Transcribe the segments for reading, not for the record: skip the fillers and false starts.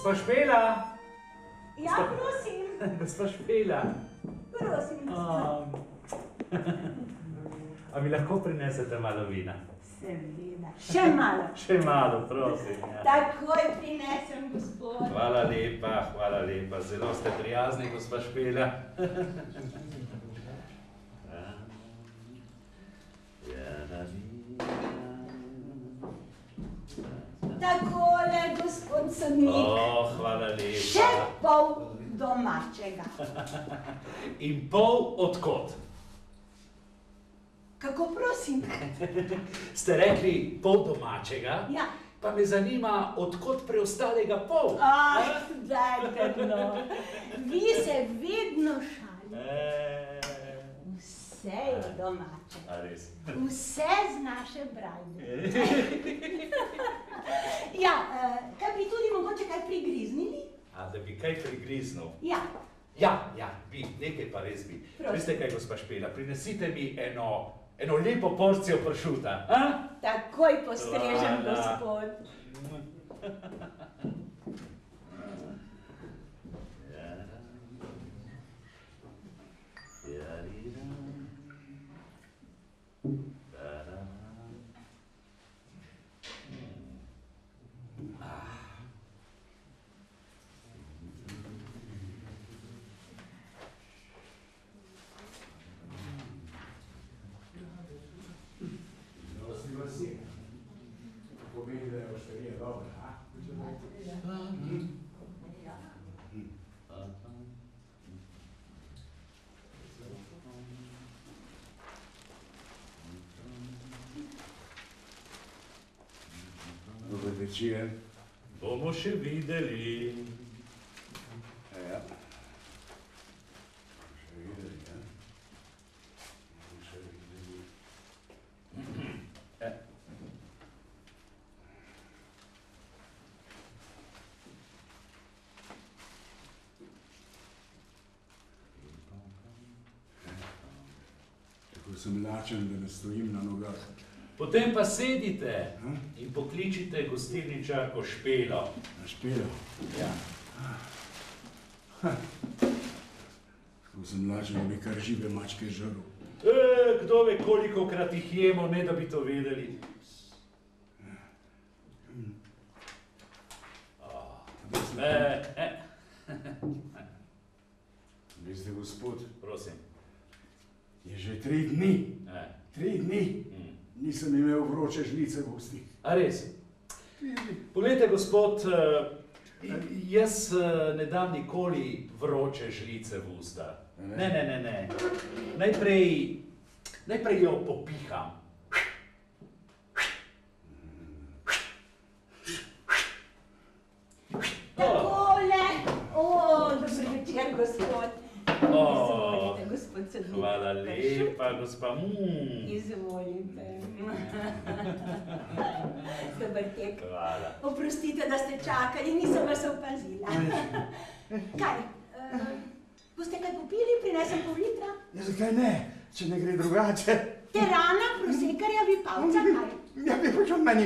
Gospa Špela? Ja, prosim. Gospa Špela? Prosim, gospod. A mi lahko prinesete malo vina? Seveda. Še malo. Še malo, prosim. Ja. Takoj prinesem, gospod. Hvala lepa. Zelo ste prijazni, gospa Špela. Takole, gospod sodnik. Hvala lepa. Še pol domačega. In pol odkot? Kako prosim? Ste rekli pol domačega? Ja. Pa me zanima, odkot preostalega pol? Dajte no. Vi se vedno šalite. Vse je domače. A res? Vse z naše brajde. Ja, kaj bi tudi mogoče kaj prigriznili? A da bi kaj prigriznil? Ja. Ja, bi, nekaj pa res bi. Veste kaj, gospa Špela, prinesite mi eno lepo porcijo pršuta. Takoj postrežem, gospod. Dober večer. Bomo še videli. Ja. Še videli, ja. Bomo še videli. Tako sem lačen, da ne stojim na nogah. Potem pa sedite in pokličite gostilničarko Špelo. Špelo? Ja. Tako sem lačen, da bi kar žive mačke žrl. Kdo ve, kolikokrat jih jemo, ne da bi to vedeli. Veste, gospod? Prosim. Je že 3 dni. 3 dni. Nisem imel vroče žlice v ustih. A res? Poglejte, gospod, jaz ne dam nikoli vroče žlice v usta. Ne. Najprej jo popiham. Takole! Dober večer, gospod. Izvolite, gospod sodnik. Hvala lepa, gospa. Izvolite. Dober tek. Hvala. Oprostite, da ste čakali, nisem vas opazila. Kaj? Boste kaj popili? Prinesem pol litra? Ja, zakaj ne? Če ne gre drugače. Terana, prosekarja, vipavca, kaj? Ja, bi počel, meni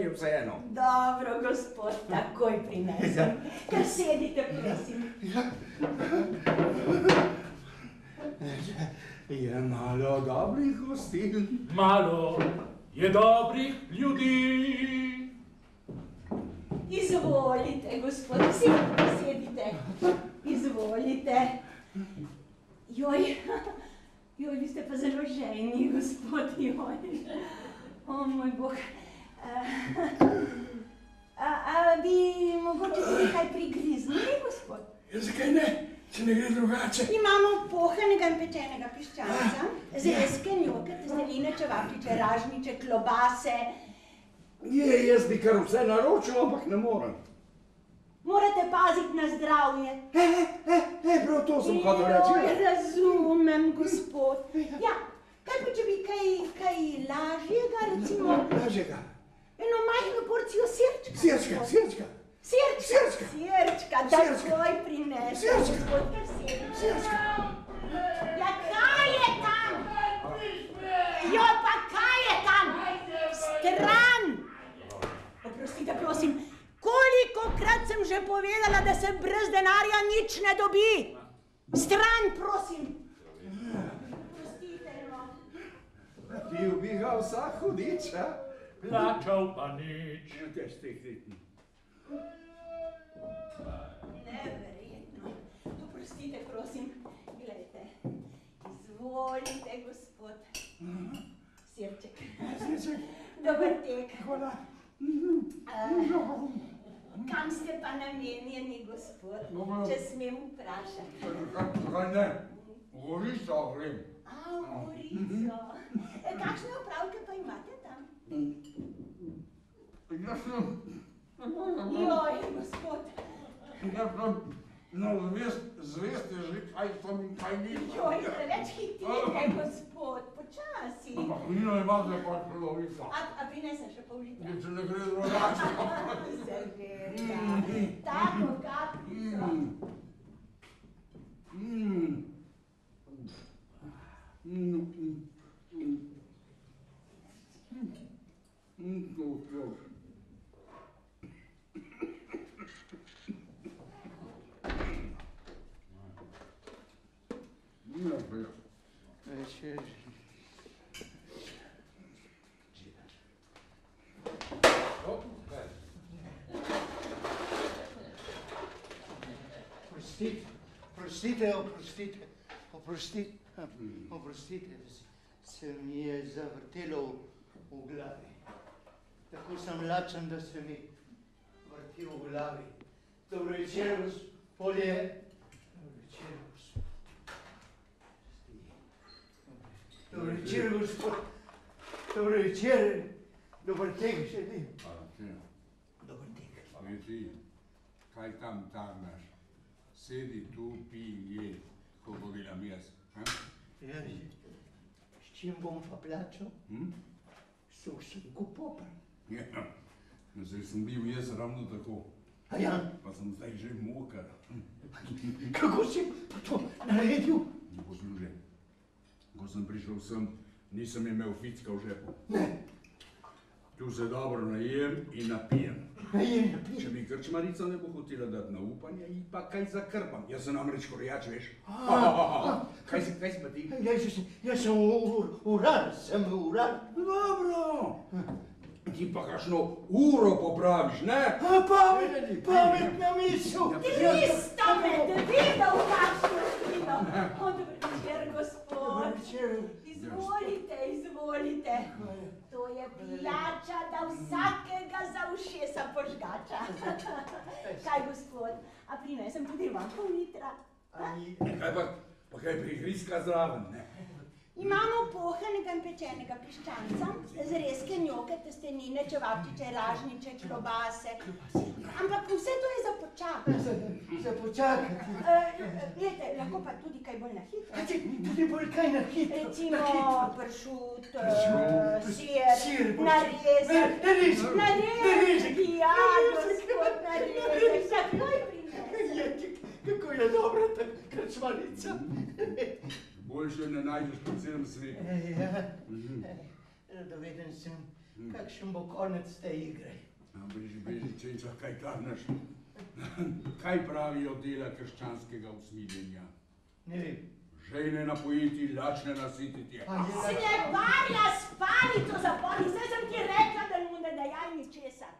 je vseeno. Dobro, gospod, takoj prinesem. Kar sedite, prosim. Je malo dobrih gostil. Malo je dobrih ljudi. Izvolite, gospod, sedite. Izvolite. Joj, vi ste pa zelo žejni, gospod, joj. O, moj bog. Bi mogoče tudi kaj prigriznili, gospod? Ja, zakaj ne? Če ne gre drugače. Imamo pohanega in pečenega piščanca, zrezke, njoke, testeline, čevapčiče, ražniče, klobase. Jaz bi kar vse naročil, ampak ne morem. Morate paziti na zdravje. Prav to sem hotel reči. Razumem, gospod. Ja, kaj pa če bi kaj lažjega, recimo... Lažjega? Eno majhno porcijo sirčka. Sirčka. Takoj prinesem, gospod, kar sirčka. Ja, kaj je tam? Jo, pa kaj je tam? Stran! Oprostite, prosim, koliko je povedala, da se brez denarja nič ne dobi. Stran, prosim. Prostite, no. Pil bi ga vsak hudič, a? Plačal pa nič. Tež teh letni. Neverjetno. Oprostite, prosim. Glejte. Izvolite, gospod. Sirček. Sirček. Dober tek. Hvala. Kam ste pa namenjeni, gospod, če smem vprašati? Kaj ne? V Gorico grem. A, v Gorico. Kakšne opravke pa imate tam? Jaz sem... Joj, gospod. Jaz sem... No, zvest je že, kaj sem in kaj nisem. Joj, preveč hitite, gospod, počasi. Ampak vino imate pa polovico. A prinesem še pol litra? Če ne gre drugače. Seveda, tako kapljico. Oprostite, se mi je zavrtelo v glavi. Tako sem lačen, da se mi vrti v glavi. Dobro večer, gospodje. Dobro večer, gospod. Dobro večer. Dober tek želim. Dober tek. Ti, kaj tam tarnaš? Sedi tu, pi, je, ko bo delam jaz. Ja, s čim bom pa plačal? Sušenko popr. Ja, zdaj sem bil jaz ravno tako. A ja? Pa sem zdaj že mokar. Kako si pa to naredil? Ne poslušaj. Ko sem prišel sem, nisem imel ficka v žepu. Ne. Tu se dobro najem in napijem. Najem, napijem. Če mi krčmarica ne bo hotela dati na upanje, ji pa kaj zakrpam. Jaz sem namreč korjač, veš. Kaj si pa ti? Jaz sem urar, sem urar. Dobro. Ti pa kakšno uro popraviš, ne? Pametna misel. 300 medvedov, kakšno fino. Dober večer, gospod. Izvolite. To je pijača, da vsakega za ušesa požgača. Kaj, gospod, a prinesem tudi vam pol litra? Kaj pa kaj prigrizka zraven, ne? Imamo pohanega in pečenega piščanca, zrezke, njoke, testenine, čevapčiče, ražniče, klobase. Ampak vse to je za počakati. Za počakati. Glejte, lahko pa tudi kaj bolj na hitro. Tudi bolj kaj na hitro. Recimo pršut, sir, narezek. Narezek, ja, gospod, narezek. Takoj prinesem. Kako je dobra ta krčmarica. Boljše ne najdeš po celem svetu. Radoveden sem, kakšen bo konec te igre. Beži, čenča, kaj tarnaš? Kaj pravijo dela krščanskega usmiljenja? Ne vem. Žejne napojiti, lačne nasititi. Sleparja, spalico zapoli, saj sem ti rekla, da mu ne dajaj ničesar.